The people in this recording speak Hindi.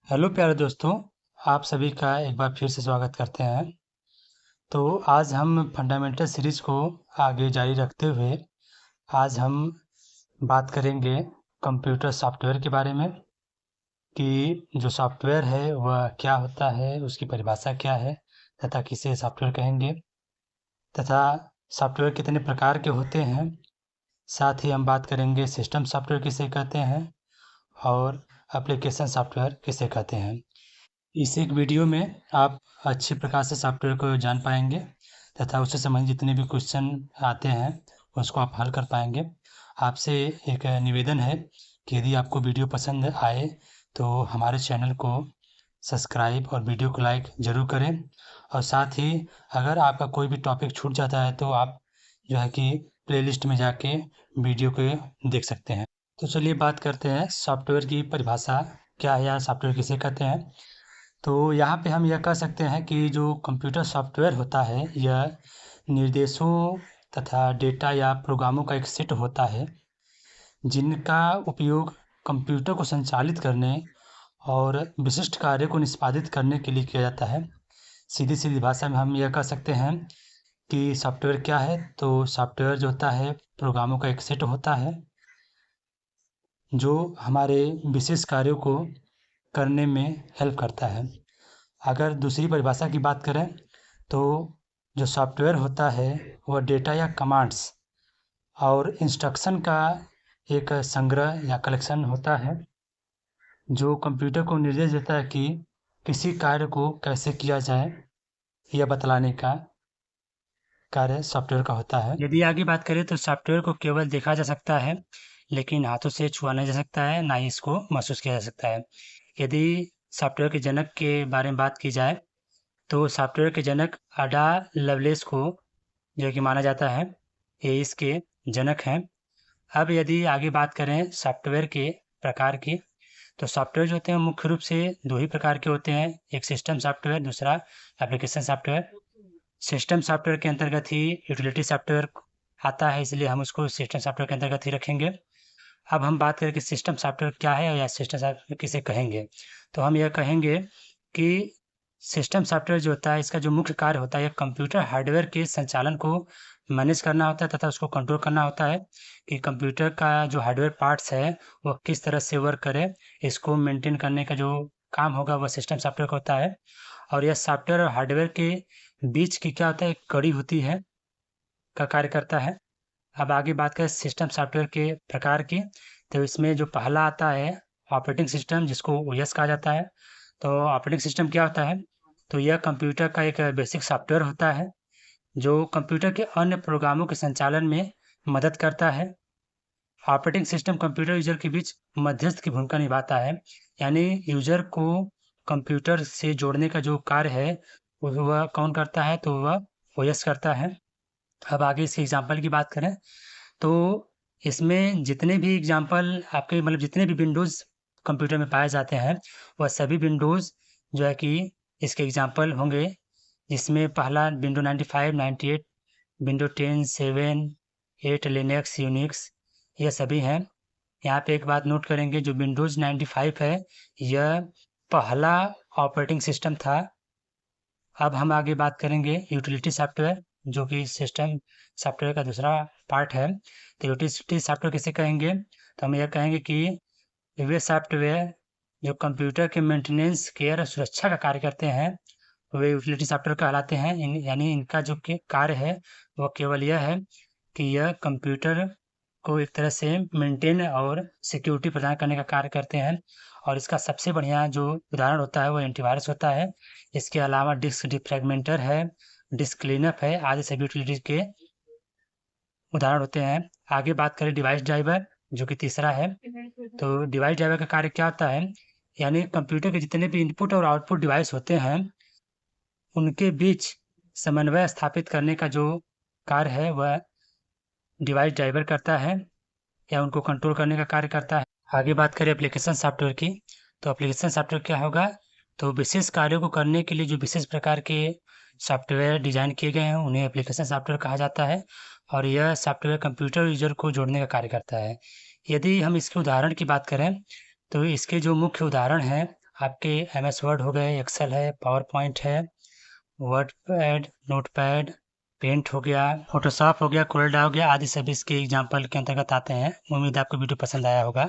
हेलो प्यारे दोस्तों, आप सभी का एक बार फिर से स्वागत करते हैं। तो आज हम फंडामेंटल सीरीज़ को आगे जारी रखते हुए आज हम बात करेंगे कंप्यूटर सॉफ्टवेयर के बारे में कि जो सॉफ्टवेयर है वह क्या होता है, उसकी परिभाषा क्या है तथा किसे सॉफ्टवेयर कहेंगे तथा सॉफ्टवेयर कितने प्रकार के होते हैं। साथ ही हम बात करेंगे सिस्टम सॉफ्टवेयर किसे कहते हैं और एप्लीकेशन सॉफ्टवेयर किसे कहते हैं। इस एक वीडियो में आप अच्छे प्रकार से सॉफ्टवेयर को जान पाएंगे तथा उससे संबंधित जितने भी क्वेश्चन आते हैं उसको आप हल कर पाएंगे। आपसे एक निवेदन है कि यदि आपको वीडियो पसंद आए तो हमारे चैनल को सब्सक्राइब और वीडियो को लाइक ज़रूर करें और साथ ही अगर आपका कोई भी टॉपिक छूट जाता है तो आप जो है कि प्लेलिस्ट में जाके वीडियो को देख सकते हैं। तो चलिए बात करते हैं सॉफ्टवेयर की परिभाषा क्या है या सॉफ्टवेयर किसे कहते हैं। तो यहाँ पे हम यह कह सकते हैं कि जो कंप्यूटर सॉफ्टवेयर होता है यह निर्देशों तथा डेटा या प्रोग्रामों का एक सेट होता है जिनका उपयोग कंप्यूटर को संचालित करने और विशिष्ट कार्य को निष्पादित करने के लिए किया जाता है। सीधी-सीधी भाषा में हम यह कह सकते हैं कि सॉफ्टवेयर क्या है, तो सॉफ्टवेयर जो होता है प्रोग्रामों का एक सेट होता है जो हमारे विशेष कार्यों को करने में हेल्प करता है। अगर दूसरी परिभाषा की बात करें तो जो सॉफ्टवेयर होता है वह डेटा या कमांड्स और इंस्ट्रक्शन का एक संग्रह या कलेक्शन होता है जो कंप्यूटर को निर्देश देता है कि किसी कार्य को कैसे किया जाए यह बतलाने का कार्य सॉफ्टवेयर का होता है। यदि आगे बात करें तो सॉफ्टवेयर को केवल देखा जा सकता है लेकिन हाथों से छुआ नहीं जा सकता है, ना ही इसको महसूस किया जा सकता है। यदि सॉफ्टवेयर के जनक के बारे में बात की जाए तो सॉफ्टवेयर के जनक अडा लवलेस को जो कि माना जाता है ये इसके जनक हैं। अब यदि आगे बात करें सॉफ्टवेयर के प्रकार की तो सॉफ्टवेयर जो होते हैं मुख्य रूप से दो ही प्रकार के होते हैं, एक सिस्टम सॉफ्टवेयर, दूसरा एप्लीकेशन सॉफ्टवेयर। सिस्टम सॉफ्टवेयर के अंतर्गत ही यूटिलिटी सॉफ्टवेयर आता है, इसलिए हम उसको सिस्टम सॉफ्टवेयर के अंतर्गत ही रखेंगे। अब हम बात करें कि सिस्टम सॉफ्टवेयर क्या है या सिस्टम सॉफ्टवेयर किसे कहेंगे, तो हम यह कहेंगे कि सिस्टम सॉफ्टवेयर जो होता है इसका जो मुख्य कार्य होता है यह कंप्यूटर हार्डवेयर के संचालन को मैनेज करना होता है तथा उसको कंट्रोल करना होता है कि कंप्यूटर का जो हार्डवेयर पार्ट्स है वह किस तरह से वर्क करे, इसको मेंटेन करने का जो काम होगा वह सिस्टम सॉफ्टवेयर का होता है। और यह सॉफ्टवेयर और हार्डवेयर के बीच की क्या होता है, एक कड़ी होती है का कार्य करता है। अब आगे बात करें सिस्टम सॉफ्टवेयर के प्रकार की, तो इसमें जो पहला आता है ऑपरेटिंग सिस्टम जिसको ओएस कहा जाता है। तो ऑपरेटिंग सिस्टम क्या होता है, तो यह कंप्यूटर का एक बेसिक सॉफ्टवेयर होता है जो कंप्यूटर के अन्य प्रोग्रामों के संचालन में मदद करता है। ऑपरेटिंग सिस्टम कंप्यूटर यूजर के बीच मध्यस्थ की भूमिका निभाता है, यानी यूजर को कंप्यूटर से जोड़ने का जो कार्य है वह कौन करता है, तो वह ओएस करता है। अब आगे इसके एग्जाम्पल की बात करें तो इसमें जितने भी एग्जाम्पल आपके मतलब जितने भी विंडोज़ कंप्यूटर में पाए जाते हैं वह सभी विंडोज़ जो है कि इसके एग्जाम्पल होंगे, जिसमें पहला विंडो 95, 98, विंडो 10, 7, 8, लिनक्स, यूनिक्स ये सभी हैं। यहाँ पे एक बात नोट करेंगे, जो विंडोज़ 95 है यह पहला ऑपरेटिंग सिस्टम था। अब हम आगे बात करेंगे यूटिलिटी सॉफ्टवेयर जो कि सिस्टम सॉफ्टवेयर का दूसरा पार्ट है। तो यूटिलिटी सॉफ्टवेयर किसे कहेंगे, तो हम यह कहेंगे कि वे सॉफ्टवेयर जो कंप्यूटर के मेंटेनेंस, केयर और सुरक्षा का कार्य करते हैं वे यूटिलिटी सॉफ्टवेयर कहलाते हैं। यानी इनका जो कार्य है वह केवल यह है कि यह कंप्यूटर को एक तरह से मेंटेन और सिक्योरिटी प्रदान करने का कार्य करते हैं। और इसका सबसे बढ़िया जो उदाहरण होता है वो एंटीवायरस होता है। इसके अलावा डिस्क डिफ्रैगमेंटर है, डिस्क क्लीनअप है, आदि सभी यूटिलिटीज के उदाहरण होते हैं। आगे बात करें डिवाइस ड्राइवर जो कि तीसरा है, तो डिवाइस ड्राइवर का कार्य क्या होता है, यानी कंप्यूटर के जितने भी इनपुट और आउटपुट डिवाइस होते हैं उनके बीच समन्वय स्थापित करने का जो कार्य है वह डिवाइस ड्राइवर करता है या उनको कंट्रोल करने का कार्य करता है। आगे बात करें एप्लीकेशन सॉफ्टवेयर की, तो एप्लीकेशन सॉफ्टवेयर क्या होगा, तो विशेष कार्यों को करने के लिए जो विशेष प्रकार के सॉफ्टवेयर डिजाइन किए गए हैं उन्हें एप्लीकेशन सॉफ्टवेयर कहा जाता है और यह सॉफ्टवेयर कंप्यूटर यूजर को जोड़ने का कार्य करता है। यदि हम इसके उदाहरण की बात करें तो इसके जो मुख्य उदाहरण हैं आपके MS वर्ड हो गए, एक्सेल है, पावर पॉइंट है, WordPad, Notepad, Paint हो गया, फोटोशॉप हो गया, कोरेलड्रॉ हो गया, आदि सभी इसके एग्जाम्पल के अंतर्गत आते हैं। उम्मीद है आपको वीडियो पसंद आया होगा।